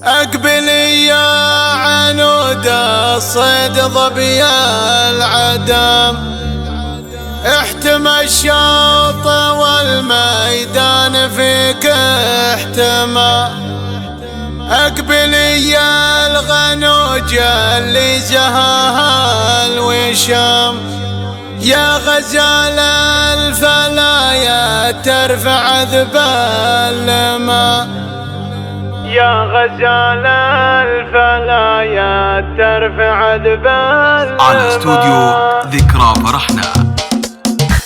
اقبل يا عنود الصيد ظبي العدم، احتمى الشوط والميدان فيك احتمى. اقبل يا الغنوج اللي زهاها الوشم، يا غزال الفلايا ترفع ذبال الماء، يا غزال الفلايا ترفع ذبال على استوديو ذكرى فرحنا.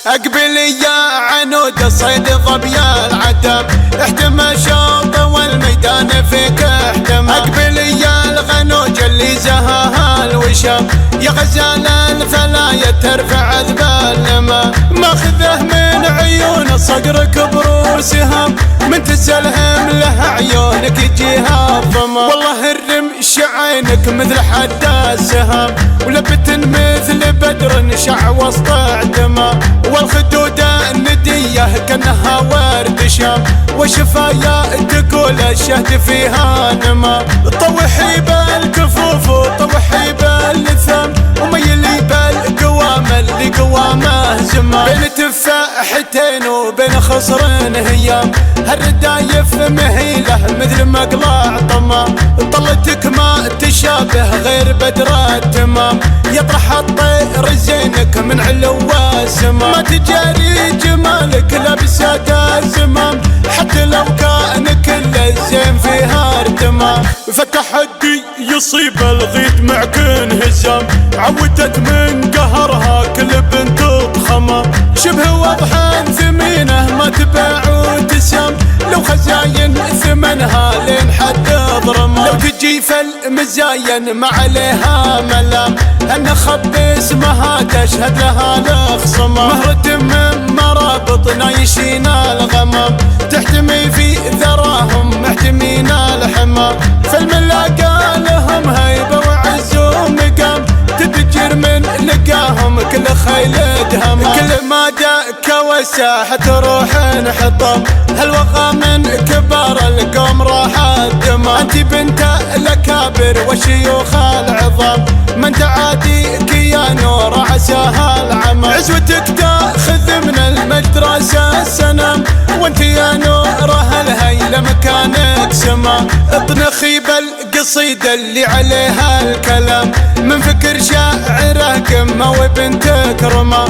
اقبل يا عنود الصيد ظبي العدم، احتمى شوط والميدان فيك احتمى. اقبل يا الغنوج اللي زهاها الوشم، يا غزال الفلايا ترفع ذبال الماء. ماخذه من عيون صقرك بروسهم، من تسلهم له عيونك يجيها الظما. والله الرمش عينك مثل حد السهم، ولبت مثل بدر شع وسط عدمه. والخدود نديه كانها ورد شام، وشفايا تقول الشهد فيها نما. طوحي بالكفوف وطوحي بالثم، وميلي بالقوام اللي قوامه زما. بين تفاحتين وبين خصرين هيام، هالردايف مهيله مثل مقلع طما. طلتك ما تشابه غير بدر التمام، يطرح الطير زينك من علو السما. ما تجاري جمالك لابسة الزمام، حتى لو كان كل الزين فيها ارتمام. فتحدي يصيب الغيد معك انهزام، عودت من قهرها كل بنت ضخمة. شبه وضحا ثمينه ما تباع وتسام، لو خزاين ثمنها لين حد ضرمه. لو تجي فالمزاين ما عليها ملام، ان خب اسمها تشهد لها الخصمة. مهرة من مرابط نايشين الغمام، تحتمي في ذراهم محتمين الحمام. فالملاقى لهم هيبة وعز ومقام، تدجر من لقاهم كل خيل دهم. كل ما جاك وساحة روح حطام، هالوغى من كبار القوم راح الدم. انت بنت الاكابر وشيوخ العظام، من تعاديك يا نور عساها العمى. عزوتك تاخذ من المجد راس السنام، وانت يا نور الهيلة مكانك سما. اطنخي بالقصيدة اللي عليها الكلام، من فكر شاعره قمة وبنتك رمى.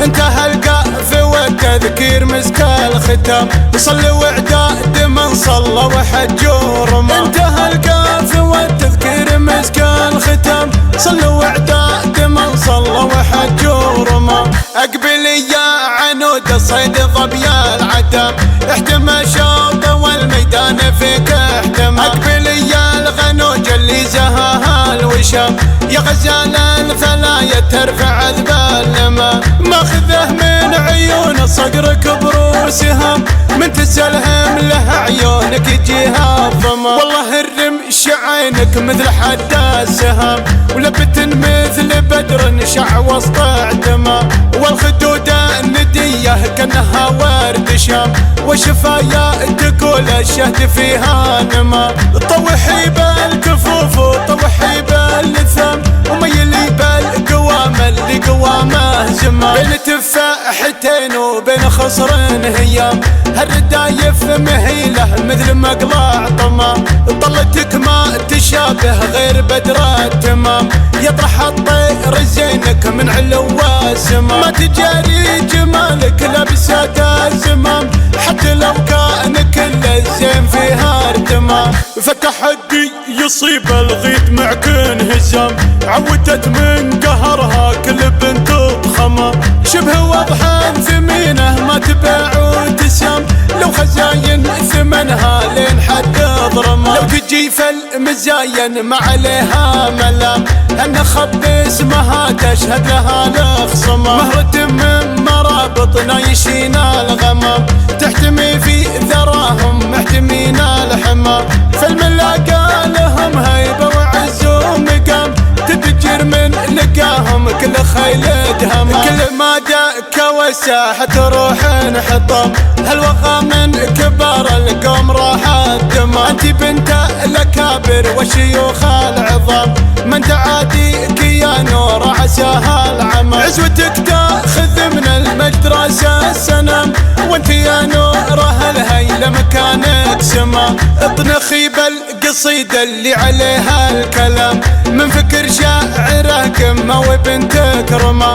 انتهى القافي والتذكير مسك الختام، صلي وعداد من صلى وحج ورمى. انتهى القافي والتذكير مسك الختام، صلي وعداد من صلى وحج ورمى. اقبل يا عنود الصيد ظبي العدم، احتمى شوط والميدان فيك احتمى. اقبل يا الغنوج اللي زهاها الوشم، يا غزال الفلايا ترفع ذبال الماء. ماخذه من عيون صقرك بروسهم، من تسلهم له عيونك يجيها الظما. والله الرمش عينك مثل حد السهم، ولبت مثل بدر شع وسط عدمه. والخدود نديه كانها ورد شام، وشفايا تقول الشهد فيها نما. طوحي بالكفوف وطوحي بالثم، وميلي بالقوام اللي قوامه زما. بين تفاحتين وبين خصرين هيام، هالردايف مهيله مثل مقلع طما. طلتك ما تشابه غير بدر التمام، يطرح الطير زينك من علو السما. ما تجاري جمالك لابسة الزمام، حتى لو كان كل الزين فيها ارتمام. فتحدي يصيب الغيد معك انهزام، عودت من قهرها كل بنت ضخمة. شبه وضحا ثمينه ما تباع وتسام، لو خزاين ثمنها لين حد ضرمه. لو تجي فالمزاين ما عليها ملام، ان خب اسمها تشهد لها الخصمة. مهرة من مرابط نايشين الغمام، تحتمي في ذراهم محتمين الحمام. فالملاقى لهم هيبة وعز ومقام، تدجر من تلقاهم كل خيل دهما، كل ما جاك وساحة تروح انحطم، هالوغى من كبار القوم راحت دما. انت بنت الاكابر وشيوخ العظام، من تعاديك يا نور عساها العمى، عزوتك تاخذ من المدرسة السنم، وانت يا نوره الهيل مكانك سما. اطنخي بالقصيدة اللي عليها الكلام، من فكر شاعره قمة وبنتك رمى،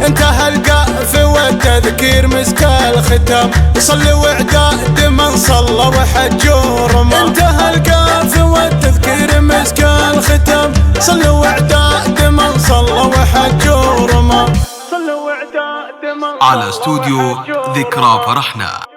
انتهى القاف والتذكير مسك الختام، صلي وعداد من صلى وحج ورمى، انتهى القاف والتذكير مسك الختام، صلي وعداد من صلى وحج ورمى. على استوديو ذكرى فرحنا.